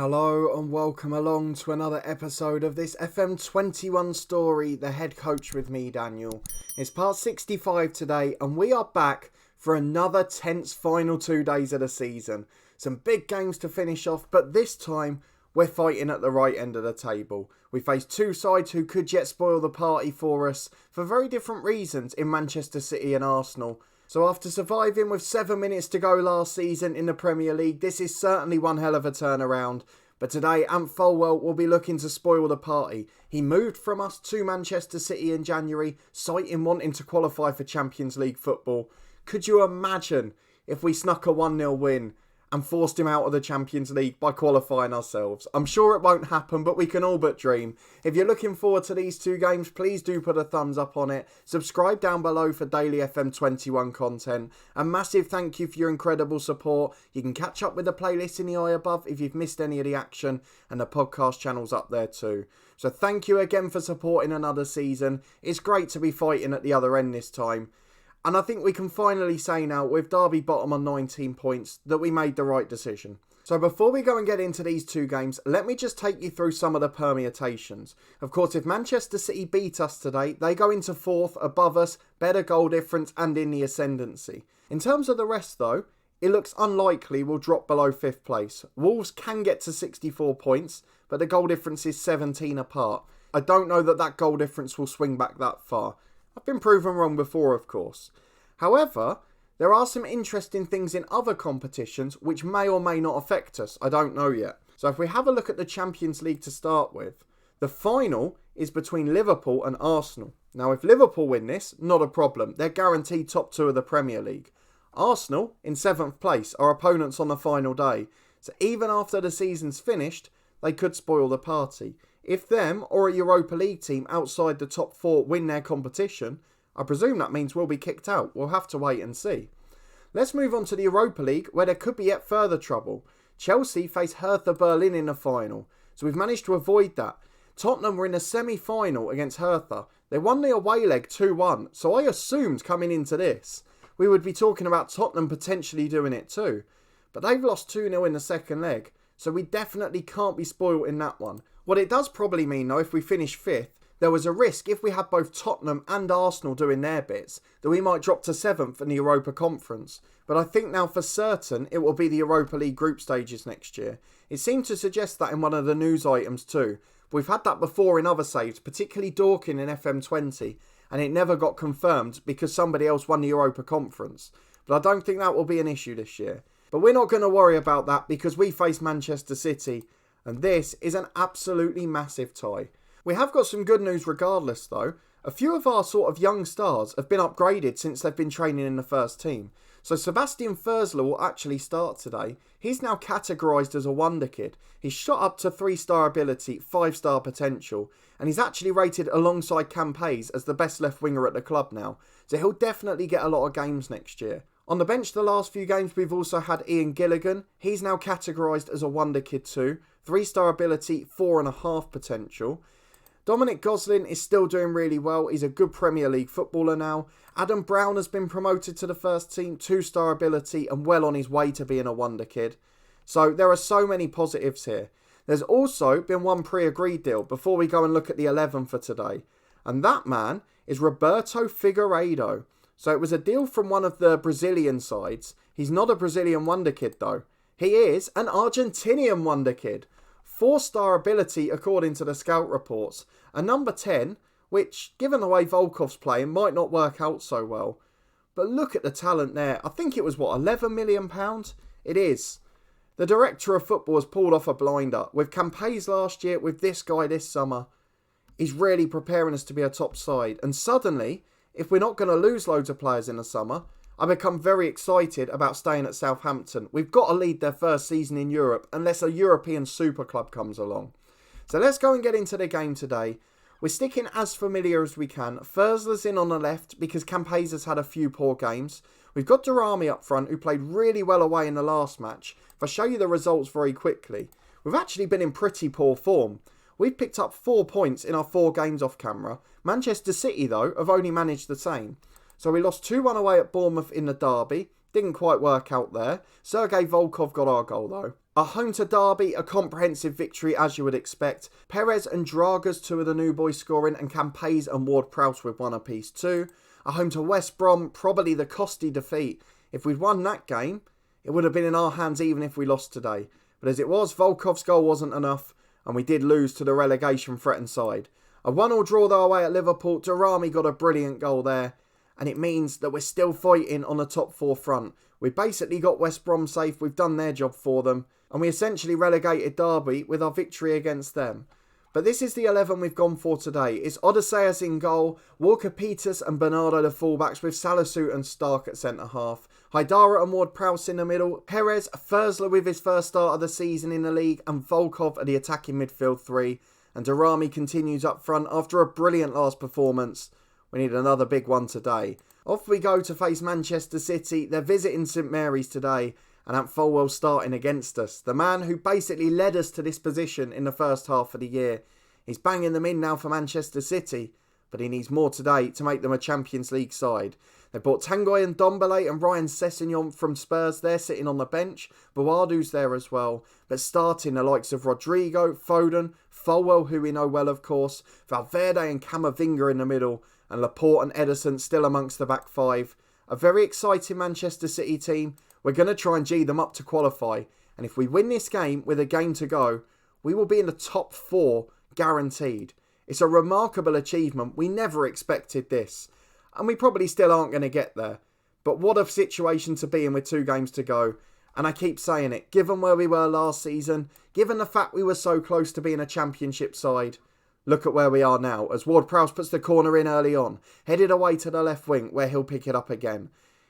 Hello and welcome along to another episode of this FM21 story, The Head Coach with me, Daniel. It's part 65 today and we are back for another tense final 2 days of the season. Some big games to finish off, but this time we're fighting at the right end of the table. We face two sides who could yet spoil the party for us for very different reasons in Manchester City and Arsenal. So after surviving with 7 minutes to go last season in the Premier League, this is certainly one hell of a turnaround. But today, Ant Folwell will be looking to spoil the party. He moved from us to Manchester City in January, citing wanting to qualify for Champions League football. Could you imagine if we snuck a 1-0 win and forced him out of the Champions League by qualifying ourselves? I'm sure it won't happen, but we can all but dream. If you're looking forward to these two games, please do put a thumbs up on it. Subscribe down below for daily FM21 content. A massive thank you for your incredible support. You can catch up with the playlist in the eye above if you've missed any of the action, and the podcast channel's up there too. So thank you again for supporting another season. It's great to be fighting at the other end this time. And I think we can finally say now, with Derby bottom on 19 points, that we made the right decision. So before we go and get into these two games, let me just take you through some of the permutations. Of course, if Manchester City beat us today, they go into 4th, above us, better goal difference and in the ascendancy. In terms of the rest though, it looks unlikely we'll drop below 5th place. Wolves can get to 64 points, but the goal difference is 17 apart. I don't know that goal difference will swing back that far. I've been proven wrong before, of course. However, there are some interesting things in other competitions which may or may not affect us. I don't know yet. So if we have a look at the Champions League to start with, the final is between Liverpool and Arsenal. Now, if Liverpool win this, not a problem. They're guaranteed top 2 of the Premier League. Arsenal, in 7th place, are opponents on the final day. So even after the season's finished, they could spoil the party. If them or a Europa League team outside the top 4 win their competition, I presume that means we'll be kicked out. We'll have to wait and see. Let's move on to the Europa League, where there could be yet further trouble. Chelsea face Hertha Berlin in the final, so we've managed to avoid that. Tottenham were in a semi-final against Hertha. They won the away leg 2-1, so I assumed coming into this, we would be talking about Tottenham potentially doing it too. But they've lost 2-0 in the second leg, so we definitely can't be spoiled in that one. What it does probably mean though, if we finish 5th, there was a risk if we had both Tottenham and Arsenal doing their bits that we might drop to 7th in the Europa Conference. But I think now for certain it will be the Europa League group stages next year. It seemed to suggest that in one of the news items too. We've had that before in other saves, particularly Dorking in FM20, and it never got confirmed because somebody else won the Europa Conference. But I don't think that will be an issue this year. But we're not going to worry about that because we face Manchester City, and this is an absolutely massive tie. We have got some good news regardless though. A few of our sort of young stars have been upgraded since they've been training in the first team. So Sebastian Fersler will actually start today. He's now categorised as a wonder kid. He's shot up to 3-star ability, 5-star potential, and he's actually rated alongside Campes as the best left winger at the club now. So he'll definitely get a lot of games next year. On the bench the last few games we've also had Ian Gilligan. He's now categorised as a wonder kid too. 3-star ability, 4.5 potential. Dominic Goslin is still doing really well. He's a good Premier League footballer now. Adam Brown has been promoted to the first team, 2-star ability and well on his way to being a wonder kid. So there are so many positives here. There's also been one pre-agreed deal before we go and look at the 11 for today. And that man is Roberto Figueiredo. So it was a deal from one of the Brazilian sides. He's not a Brazilian wonder kid though. He is an Argentinian wonder kid. 4-star ability according to the scout reports. A number 10, which, given the way Volkov's playing, might not work out so well. But look at the talent there. I think it was, £11 million? It is. The director of football has pulled off a blinder. With Campes last year, with this guy this summer, he's really preparing us to be a top side. And suddenly, if we're not going to lose loads of players in the summer, I become very excited about staying at Southampton. We've got to lead their first season in Europe unless a European super club comes along. So let's go and get into the game today. We're sticking as familiar as we can. Fersler's in on the left because Campes has had a few poor games. We've got Durrami up front who played really well away in the last match. If I show you the results very quickly, we've actually been in pretty poor form. We've picked up 4 points in our 4 games off camera. Manchester City though have only managed the same. So we lost 2-1 away at Bournemouth in the derby. Didn't quite work out there. Sergei Volkov got our goal though. At home to Derby, a comprehensive victory as you would expect. Perez and Draga's two of the new boys scoring, and Campese and Ward-Prowse with one apiece too. At home to West Brom, probably the costly defeat. If we'd won that game, it would have been in our hands even if we lost today. But as it was, Volkov's goal wasn't enough, and we did lose to the relegation threatened side. A 1-1 draw though away at Liverpool. Darami got a brilliant goal there, and it means that we're still fighting on the top four front. We basically got West Brom safe, we've done their job for them, and we essentially relegated Derby with our victory against them. But this is the 11 we've gone for today. It's Odysseus in goal, Walker-Peters and Bernardo the fullbacks, with Salisu and Stark at centre-half. Haidara and Ward-Prowse in the middle, Perez, Thursler with his first start of the season in the league, and Volkov at the attacking midfield three. And Darami continues up front after a brilliant last performance. We need another big one today. Off we go to face Manchester City. They're visiting St Mary's today, and Ant Folwell starting against us. The man who basically led us to this position in the first half of the year. He's banging them in now for Manchester City, but he needs more today to make them a Champions League side. They bought Tanguy and Ndombele and Ryan Sessegnon from Spurs. They're sitting on the bench. Boadu's there as well. But starting the likes of Rodrigo, Foden, Folwell, who we know well of course, Valverde and Camavinga in the middle, and Laporte and Ederson still amongst the back five. A very exciting Manchester City team. We're going to try and G them up to qualify. And if we win this game with a game to go, we will be in the top four guaranteed. It's a remarkable achievement. We never expected this. And we probably still aren't going to get there. But what a situation to be in with 2 games to go. And I keep saying it, given where we were last season, given the fact we were so close to being a championship side, look at where we are now, as Ward-Prowse puts the corner in early on, headed away to the left wing, where he'll pick it up again.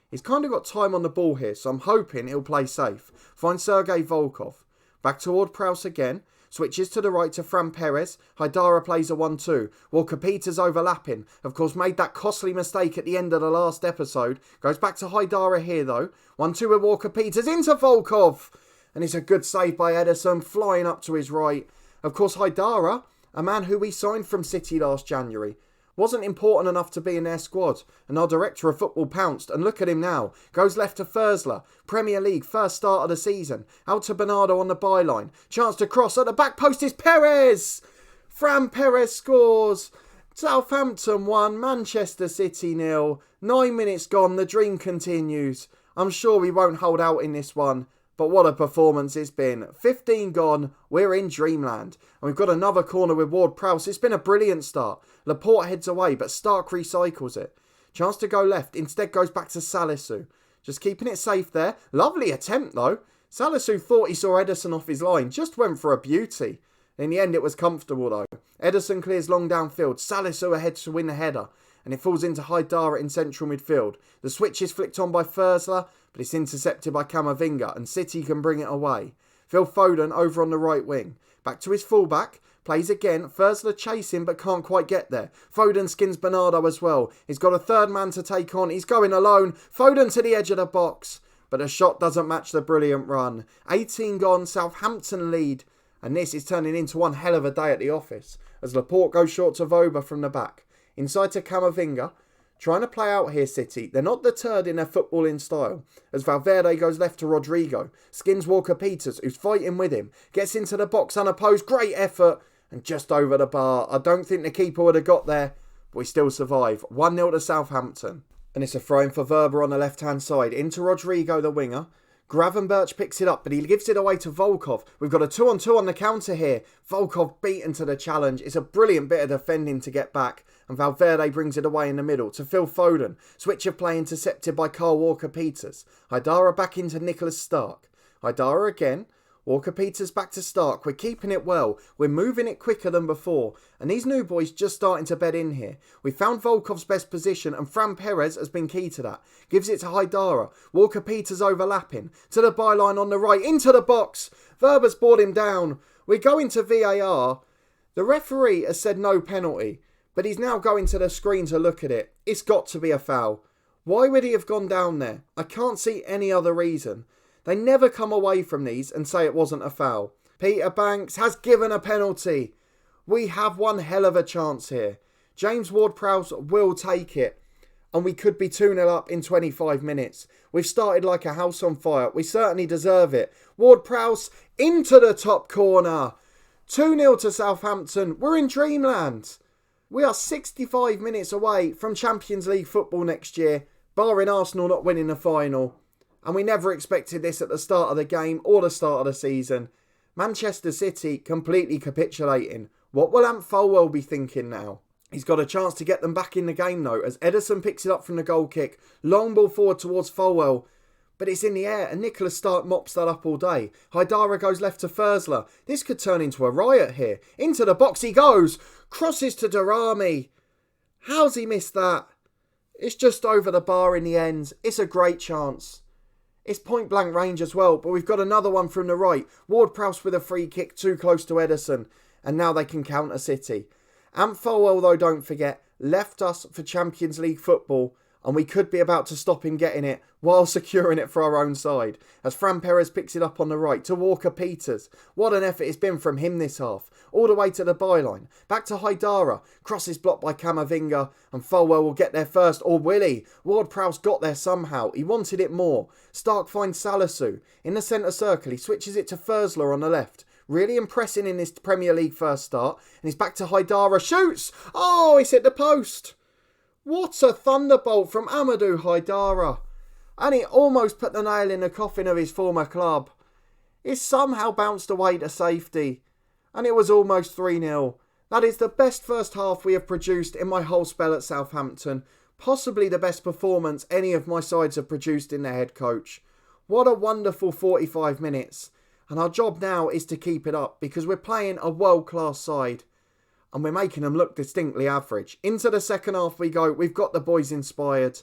He's kind of got time on the ball here, so I'm hoping he'll play safe. Find Sergei Volkov. Back to Ward-Prowse again. Switches to the right to Fran Perez. Haidara plays a 1-2. Walker-Peters overlapping. Of course, made that costly mistake at the end of the last episode. Goes back to Haidara here though. 1-2 with Walker-Peters into Volkov. And it's a good save by Ederson, flying up to his right. Of course, Haidara, a man who we signed from City last January, wasn't important enough to be in their squad, and our director of football pounced, and look at him now. Goes left to Thursler, Premier League, first start of the season. Out to Bernardo on the byline. Chance to cross at the back post is Perez! Fran Perez scores! Southampton 1, Manchester City 0. 9 minutes gone, the dream continues. I'm sure we won't hold out in this one. But what a performance it's been. 15 gone, we're in dreamland. And we've got another corner with Ward-Prowse. It's been a brilliant start. Laporte heads away, but Stark recycles it. Chance to go left, instead goes back to Salisu. Just keeping it safe there. Lovely attempt though. Salisu thought he saw Ederson off his line, just went for a beauty. In the end it was comfortable though. Ederson clears long downfield, Salisu ahead to win the header. And it falls into Haidara in central midfield. The switch is flicked on by Thursler, but it's intercepted by Camavinga, and City can bring it away. Phil Foden over on the right wing. Back to his fullback. Plays again. Thursler chasing but can't quite get there. Foden skins Bernardo as well. He's got a third man to take on. He's going alone. Foden to the edge of the box. But the shot doesn't match the brilliant run. 18 gone. Southampton lead. And this is turning into one hell of a day at the office, as Laporte goes short to Voba from the back. Inside to Camavinga. Trying to play out here, City. They're not deterred in their footballing style. As Valverde goes left to Rodrigo. Skins Walker-Peters, who's fighting with him. Gets into the box unopposed. Great effort. And just over the bar. I don't think the keeper would have got there, but we still survive. 1-0 to Southampton. And it's a throw-in for Verba on the left-hand side. Into Rodrigo, the winger. Gravenberch picks it up, but he gives it away to Volkov. We've got a 2-on-2 on the counter here. Volkov beaten to the challenge. It's a brilliant bit of defending to get back. And Valverde brings it away in the middle to Phil Foden. Switch of play intercepted by Carl Walker-Peters. Haidara back into Nicholas Stark. Haidara again. Walker-Peters back to Stark. We're keeping it well. We're moving it quicker than before. And these new boys just starting to bed in here. We found Volkov's best position, and Fran Perez has been key to that. Gives it to Haidara. Walker-Peters overlapping. To the byline on the right. Into the box. Verba's brought him down. We're going to VAR. The referee has said no penalty, but he's now going to the screen to look at it. It's got to be a foul. Why would he have gone down there? I can't see any other reason. They never come away from these and say it wasn't a foul. Peter Banks has given a penalty. We have one hell of a chance here. James Ward-Prowse will take it. And we could be 2-0 up in 25 minutes. We've started like a house on fire. We certainly deserve it. Ward-Prowse into the top corner. 2-0 to Southampton. We're in dreamland. We are 65 minutes away from Champions League football next year, barring Arsenal not winning the final. And we never expected this at the start of the game or the start of the season. Manchester City completely capitulating. What will Ant Folwell be thinking now? He's got a chance to get them back in the game though, as Ederson picks it up from the goal kick. Long ball forward towards Folwell, but it's in the air and Nicholas Stark mops that up all day. Haidara goes left to Thursler. This could turn into a riot here. Into the box he goes. Crosses to Darami. How's he missed that? It's just over the bar in the end. It's a great chance. It's point blank range as well, but we've got another one from the right. Ward-Prowse with a free kick too close to Ederson, and now they can counter City. Ant Folwell, though, don't forget, left us for Champions League football, and we could be about to stop him getting it while securing it for our own side. As Fran Perez picks it up on the right to Walker-Peters. What an effort it's been from him this half. All the way to the byline. Back to Haidara. Crosses blocked by Camavinga, and Folwell will get there first. Or will he? Ward-Prowse got there somehow. He wanted it more. Stark finds Salisu. In the centre circle, he switches it to Thursler on the left. Really impressing in this Premier League first start. And he's back to Haidara. Shoots! Oh, he's hit the post. What a thunderbolt from Amadou Haidara. And he almost put the nail in the coffin of his former club. It somehow bounced away to safety. And it was almost 3-0. That is the best first half we have produced in my whole spell at Southampton. Possibly the best performance any of my sides have produced in their head coach. What a wonderful 45 minutes. And our job now is to keep it up because we're playing a world-class side. And we're making them look distinctly average. Into the second half we go. We've got the boys inspired.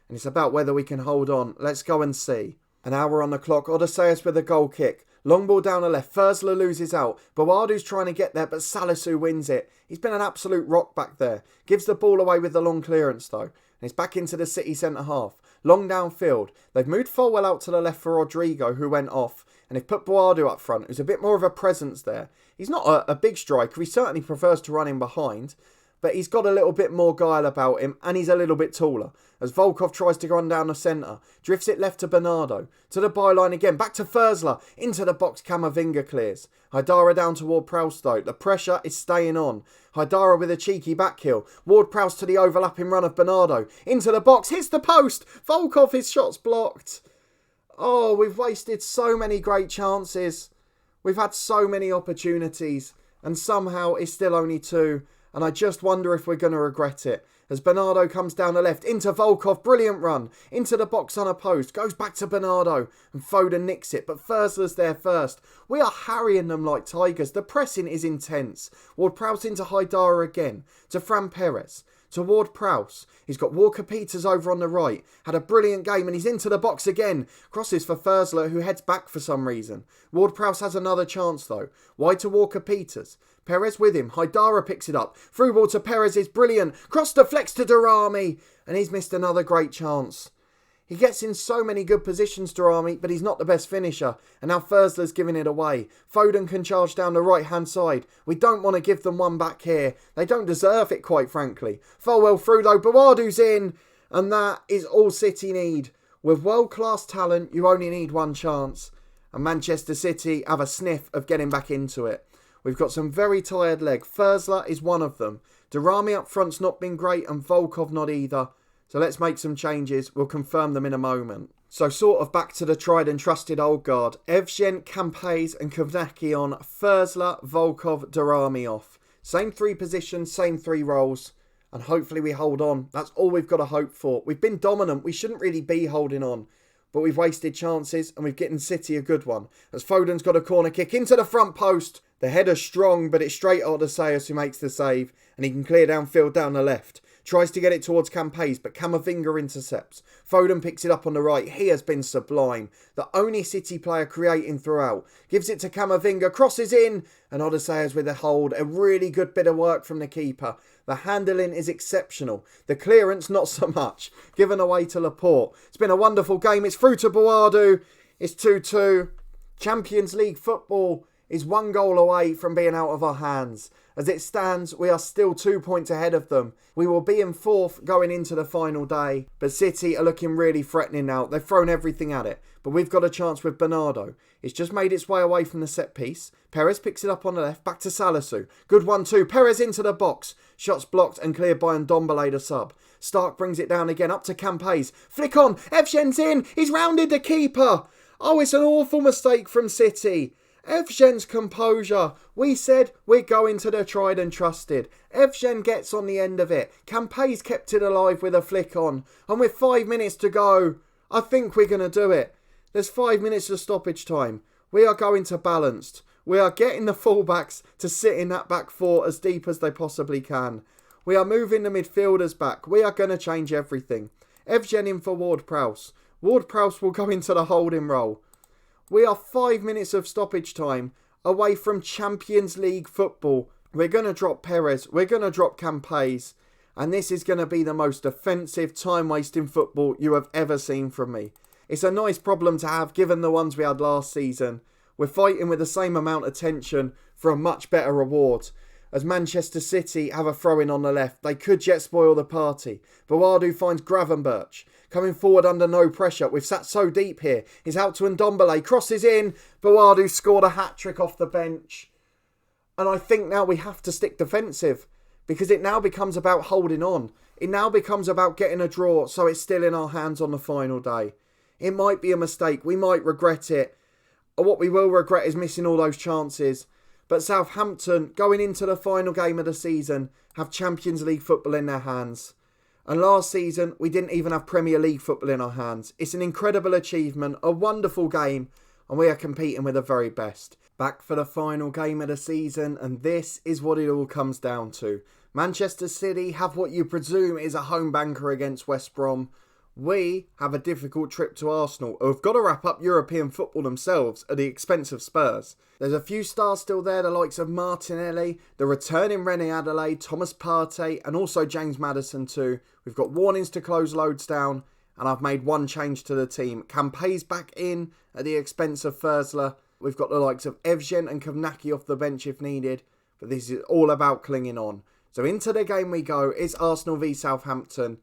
And it's about whether we can hold on. Let's go and see. An hour on the clock. Odysseus with a goal kick. Long ball down the left. Thursler loses out. Bawadu's trying to get there, but Salisu wins it. He's been an absolute rock back there. Gives the ball away with the long clearance though. And it's back into the City centre half. Long downfield. They've moved Folwell out to the left for Rodrigo, who went off. And they've put Boadu up front, who's a bit more of a presence there. He's not a big striker. He certainly prefers to run in behind. But he's got a little bit more guile about him, and he's a little bit taller. As Volkov tries to run down the centre, drifts it left to Bernardo. To the byline again, back to Thursler. Into the box, Camavinga clears. Haidara down to Ward-Prowse though. The pressure is staying on. Haidara with a cheeky back heel. Ward-Prowse to the overlapping run of Bernardo. Into the box, hits the post. Volkov, his shot's blocked. Oh, we've wasted so many great chances. We've had so many opportunities, and somehow it's still only 2. And I just wonder if we're going to regret it. As Bernardo comes down the left, into Volkov, brilliant run. Into the box unopposed, goes back to Bernardo. And Foden nicks it, but Thursler's there first. We are harrying them like tigers. The pressing is intense. Ward-Prowse into Haidara again. To Fran Perez. To Ward-Prowse. He's got Walker-Peters over on the right. Had a brilliant game and he's into the box again. Crosses for Thursler, who heads back for some reason. Ward-Prowse has another chance though. Wide to Walker-Peters. Perez with him. Haidara picks it up. Through ball to Perez is brilliant. Cross deflects to Darami. And he's missed another great chance. He gets in so many good positions, Darami, but he's not the best finisher. And now Thursler's giving it away. Foden can charge down the right-hand side. We don't want to give them one back here. They don't deserve it, quite frankly. Folwell through, though. Bawadu's in. And that is all City need. With world-class talent, you only need one chance. And Manchester City have a sniff of getting back into it. We've got some very tired leg. Thursler is one of them. Darami up front's not been great and Volkov not either. So let's make some changes. We'll confirm them in a moment. So sort of back to the tried and trusted old guard. Evgen, Campes and Kovnacki on. Thursler, Volkov, Darami off. Same 3 positions, same 3 roles. And hopefully we hold on. That's all we've got to hope for. We've been dominant. We shouldn't really be holding on. But we've wasted chances and we've given City a good one. As Foden's got a corner kick into the front post. The header's strong, but it's straight Odysseus who makes the save. And he can clear downfield down the left. Tries to get it towards Campes, but Camavinga intercepts. Foden picks it up on the right. He has been sublime. The only City player creating throughout. Gives it to Camavinga, crosses in, and Odysseus with a hold. A really good bit of work from the keeper. The handling is exceptional. The clearance, not so much. Given away to Laporte. It's been a wonderful game. It's through to Boadu. It's 2-2. Champions League football is 1 goal away from being out of our hands. As it stands, we are still 2 points ahead of them. We will be in 4th going into the final day, but City are looking really threatening now. They've thrown everything at it, but we've got a chance with Bernardo. It's just made its way away from the set piece. Perez picks it up on the left, back to Salisu. Good 1-2, Perez into the box. Shots blocked and cleared by Ndombele, the sub. Stark brings it down again, up to Campes. Flick on, Evgen's in, he's rounded the keeper. Oh, it's an awful mistake from City. Evgen's composure. We said we're going to the tried and trusted. Evgen gets on the end of it. Campes kept it alive with a flick on. And with 5 minutes to go, I think we're going to do it. There's 5 minutes of stoppage time. We are going to balanced. We are getting the fullbacks to sit in that back four as deep as they possibly can. We are moving the midfielders back. We are going to change everything. Evgen in for Ward-Prowse. Ward-Prowse will go into the holding role. We are 5 minutes of stoppage time away from Champions League football. We're going to drop Perez. We're going to drop Campes. And this is going to be the most offensive, time-wasting football you have ever seen from me. It's a nice problem to have given the ones we had last season. We're fighting with the same amount of tension for a much better reward. As Manchester City have a throw-in on the left, they could yet spoil the party. Bawadu finds Gravenberch. Coming forward under no pressure. We've sat so deep here. He's out to Ndombele. Crosses in. Bawadu scored a hat-trick off the bench. And I think now we have to stick defensive. Because it now becomes about holding on. It now becomes about getting a draw so it's still in our hands on the final day. It might be a mistake. We might regret it. What we will regret is missing all those chances. But Southampton, going into the final game of the season, have Champions League football in their hands. And last season, we didn't even have Premier League football in our hands. It's an incredible achievement, a wonderful game, and we are competing with the very best. Back for the final game of the season, and this is what it all comes down to. Manchester City have what you presume is a home banker against West Brom. We have a difficult trip to Arsenal, who have got to wrap up European football themselves at the expense of Spurs. There's a few stars still there, the likes of Martinelli, the returning René Adelaide, Thomas Partey, and also James Maddison too. We've got warnings to close loads down, and I've made one change to the team. Campes back in at the expense of Thursler. We've got the likes of Evgen and Kovnacki off the bench if needed, but this is all about clinging on. So into the game we go. It's Arsenal v Southampton.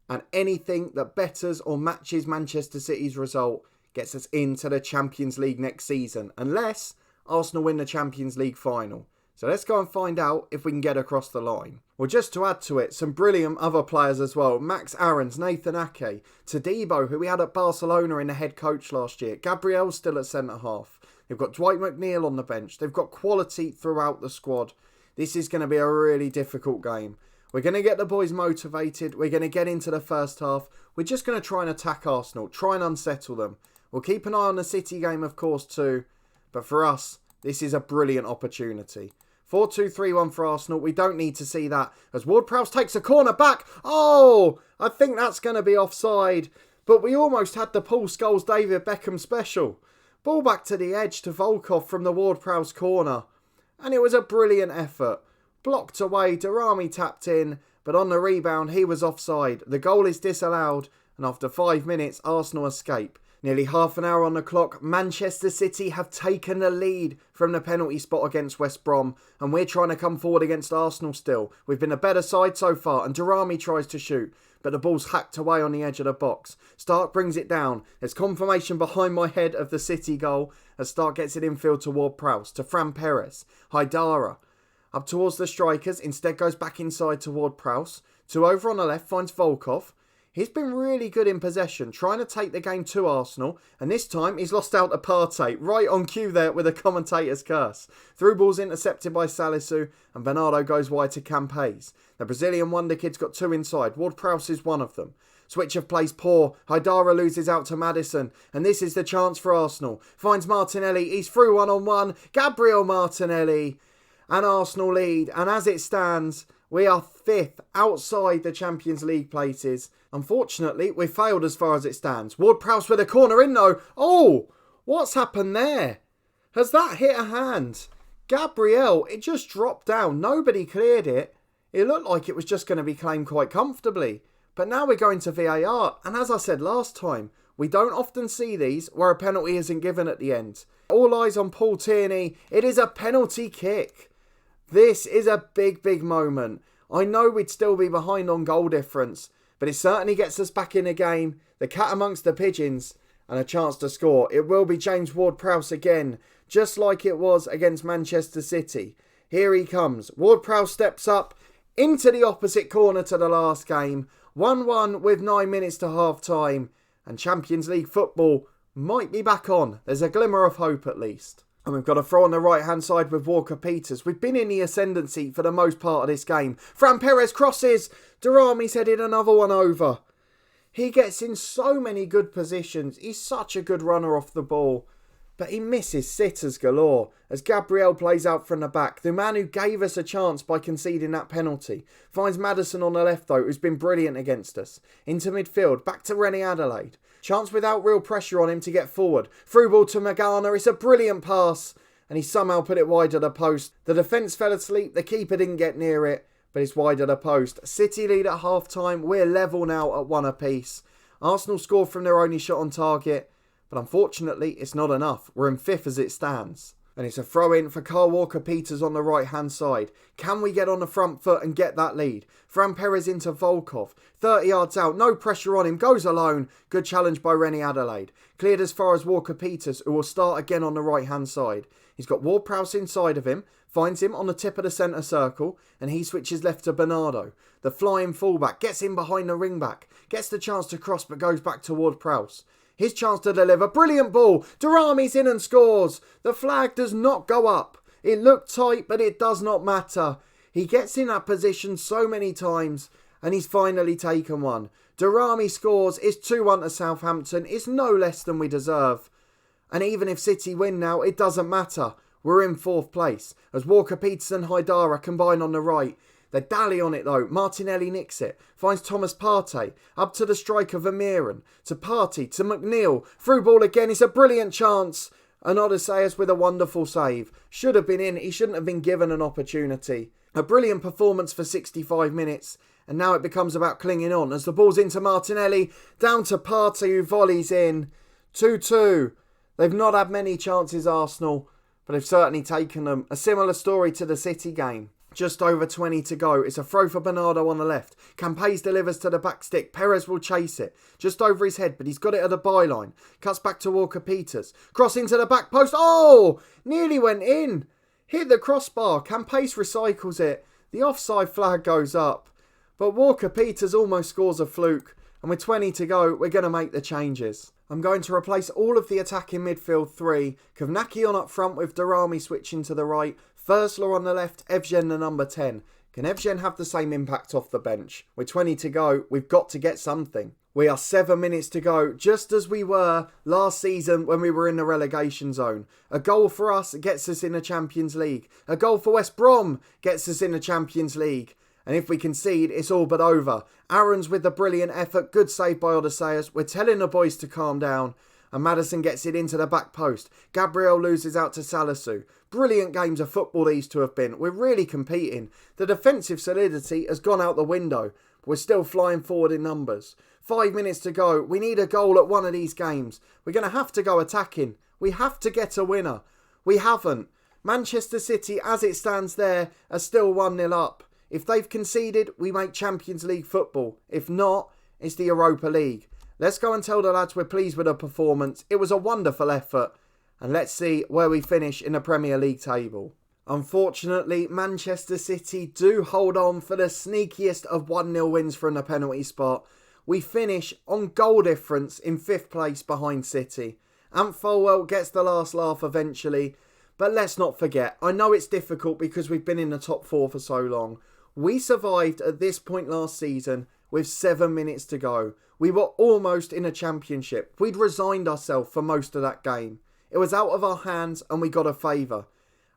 And anything that betters or matches Manchester City's result gets us into the Champions League next season. Unless Arsenal win the Champions League final. So let's go and find out if we can get across the line. Well, just to add to it, some brilliant other players as well. Max Aarons, Nathan Ake, Todibo, who we had at Barcelona in the head coach last year. Gabriel's still at centre-half. They've got Dwight McNeil on the bench. They've got quality throughout the squad. This is going to be a really difficult game. We're going to get the boys motivated. We're going to get into the first half. We're just going to try and attack Arsenal. Try and unsettle them. We'll keep an eye on the City game, of course, too. But for us, this is a brilliant opportunity. 4-2-3-1 for Arsenal. We don't need to see that. As Ward-Prowse takes a corner back. Oh, I think that's going to be offside. But we almost had the Paul Scholes David Beckham special. Ball back to the edge to Volkov from the Ward-Prowse corner. And it was a brilliant effort. Blocked away, Darami tapped in, but on the rebound he was offside. The goal is disallowed, and after 5 minutes, Arsenal escape. Nearly half an hour on the clock, Manchester City have taken the lead from the penalty spot against West Brom, and we're trying to come forward against Arsenal still. We've been a better side so far, and Darami tries to shoot, but the ball's hacked away on the edge of the box. Stark brings it down. There's confirmation behind my head of the City goal, as Stark gets it infield to Ward-Prowse, to Fran Perez, Haidara. Up towards the strikers, instead goes back inside toward Prowse. Two over on the left, finds Volkov. He's been really good in possession, trying to take the game to Arsenal. And this time, he's lost out to Partey. Right on cue there with a commentator's curse. Through ball's intercepted by Salisu, and Bernardo goes wide to Campes. The Brazilian wonder kid's got two inside. Ward-Prowse is one of them. Switch of plays poor. Haidara loses out to Maddison. And this is the chance for Arsenal. Finds Martinelli. He's through one-on-one. Gabriel Martinelli. And Arsenal lead. And as it stands, we are 5th outside the Champions League places. Unfortunately, we failed as far as it stands. Ward-Prowse with a corner in though. Oh, what's happened there? Has that hit a hand? Gabriel, it just dropped down. Nobody cleared it. It looked like it was just going to be claimed quite comfortably. But now we're going to VAR. And as I said last time, we don't often see these where a penalty isn't given at the end. All eyes on Paul Tierney. It is a penalty kick. This is a big moment. I know we'd still be behind on goal difference, but it certainly gets us back in the game, the cat amongst the pigeons, and a chance to score. It will be James Ward-Prowse again, just like it was against Manchester City. Here he comes. Ward-Prowse steps up into the opposite corner to the last game. 1-1 with 9 minutes to half-time. And Champions League football might be back on. There's a glimmer of hope at least. And we've got a throw on the right-hand side with Walker-Peters. We've been in the ascendancy for the most part of this game. Fran Perez crosses. Darami's headed another one over. He gets in so many good positions. He's such a good runner off the ball. But he misses sitters galore as Gabriel plays out from the back. The man who gave us a chance by conceding that penalty finds Maddison on the left though, who's been brilliant against us. Into midfield, back to Rennie Adelaide. Chance without real pressure on him to get forward. Through ball to Magana. It's a brilliant pass. And he somehow put it wide of the post. The defence fell asleep. The keeper didn't get near it. But it's wide of the post. City lead at half time. We're level now at 1 apiece. Arsenal scored from their only shot on target. But unfortunately, it's not enough. We're in 5th as it stands. And it's a throw-in for Kyle Walker-Peters on the right-hand side. Can we get on the front foot and get that lead? Fran Perez into Volkov. 30 yards out. No pressure on him. Goes alone. Good challenge by Rennie Adelaide. Cleared as far as Walker-Peters, who will start again on the right-hand side. He's got Ward-Prowse inside of him. Finds him on the tip of the centre circle. And he switches left to Bernardo. The flying fullback. Gets in behind the ring-back. Gets the chance to cross but goes back to Ward-Prowse. His chance to deliver. Brilliant ball. Darami's in and scores. The flag does not go up. It looked tight, but it does not matter. He gets in that position so many times, and he's finally taken one. Darami scores. It's 2-1 to Southampton. It's no less than we deserve. And even if City win now, it doesn't matter. We're in 4th place, as Walker-Peters and Haidara combine on the right. They dally on it though. Martinelli nicks it. Finds Thomas Partey. Up to the striker Vermeeren. To Partey. To McNeil. Through ball again. It's a brilliant chance. And Odysseus with a wonderful save. Should have been in. He shouldn't have been given an opportunity. A brilliant performance for 65 minutes. And now it becomes about clinging on. As the ball's into Martinelli. Down to Partey who volleys in. 2-2. They've not had many chances, Arsenal. But they've certainly taken them. A similar story to the City game. Just over 20 to go. It's a throw for Bernardo on the left. Campes delivers to the back stick. Perez will chase it. Just over his head, but he's got it at the byline. Cuts back to Walker-Peters. Cross into the back post. Oh! Nearly went in. Hit the crossbar. Campes recycles it. The offside flag goes up. But Walker-Peters almost scores a fluke. And with 20 to go, we're going to make the changes. I'm going to replace all of the attacking midfield 3. Kovnacki on up front with Darami switching to the right. Thursler on the left, Evgen the number 10. Can Evgen have the same impact off the bench? With 20 to go, we've got to get something. We are 7 minutes to go, just as we were last season when we were in the relegation zone. A goal for us gets us in the Champions League. A goal for West Brom gets us in the Champions League. And if we concede, it's all but over. Aaron's with the brilliant effort, good save by Odysseus. We're telling the boys to calm down. And Maddison gets it into the back post. Gabriel loses out to Salisu. Brilliant games of football these two have been. We're really competing. The defensive solidity has gone out the window. But we're still flying forward in numbers. 5 minutes to go. We need a goal at one of these games. We're going to have to go attacking. We have to get a winner. We haven't. Manchester City, as it stands there, are still 1-0 up. If they've conceded, we make Champions League football. If not, it's the Europa League. Let's go and tell the lads we're pleased with the performance. It was a wonderful effort. And let's see where we finish in the Premier League table. Unfortunately, Manchester City do hold on for the sneakiest of 1-0 wins from the penalty spot. We finish on goal difference in 5th place behind City. Ant Folwell gets the last laugh eventually. But let's not forget, I know it's difficult because we've been in the top 4 for so long. We survived at this point last season with 7 minutes to go. We were almost in a championship. We'd resigned ourselves for most of that game. It was out of our hands and we got a favour.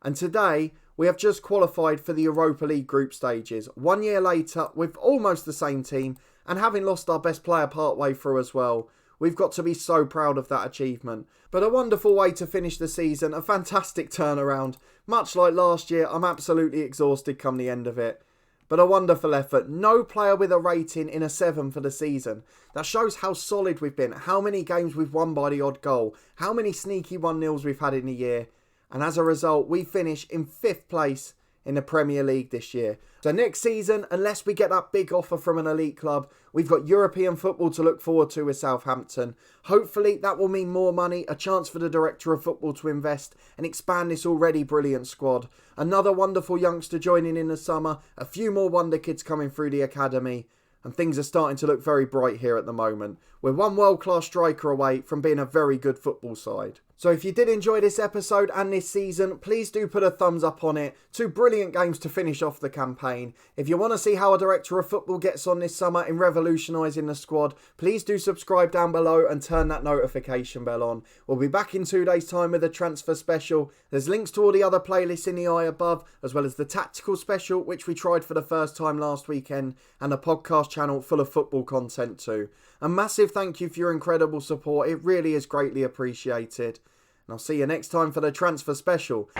And today, we have just qualified for the Europa League group stages. 1 year later, with almost the same team and having lost our best player partway through as well. We've got to be so proud of that achievement. But a wonderful way to finish the season, a fantastic turnaround. Much like last year, I'm absolutely exhausted come the end of it. But a wonderful effort. No player with a rating in a 7 for the season. That shows how solid we've been, how many games we've won by the odd goal, how many sneaky 1-0s we've had in a year. And as a result, we finish in 5th place in the Premier League this year. So next season, unless we get that big offer from an elite club, we've got European football to look forward to with Southampton. Hopefully that will mean more money, a chance for the director of football to invest and expand this already brilliant squad. Another wonderful youngster joining in the summer, a few more wonder kids coming through the academy, and things are starting to look very bright here at the moment. We're one world-class striker away from being a very good football side. So if you did enjoy this episode and this season, please do put a thumbs up on it. 2 brilliant games to finish off the campaign. If you want to see how a director of football gets on this summer in revolutionising the squad, please do subscribe down below and turn that notification bell on. We'll be back in 2 days' time with a transfer special. There's links to all the other playlists in the eye above, as well as the tactical special, which we tried for the first time last weekend, and a podcast channel full of football content too. A massive thank you for your incredible support. It really is greatly appreciated. And I'll see you next time for the transfer special.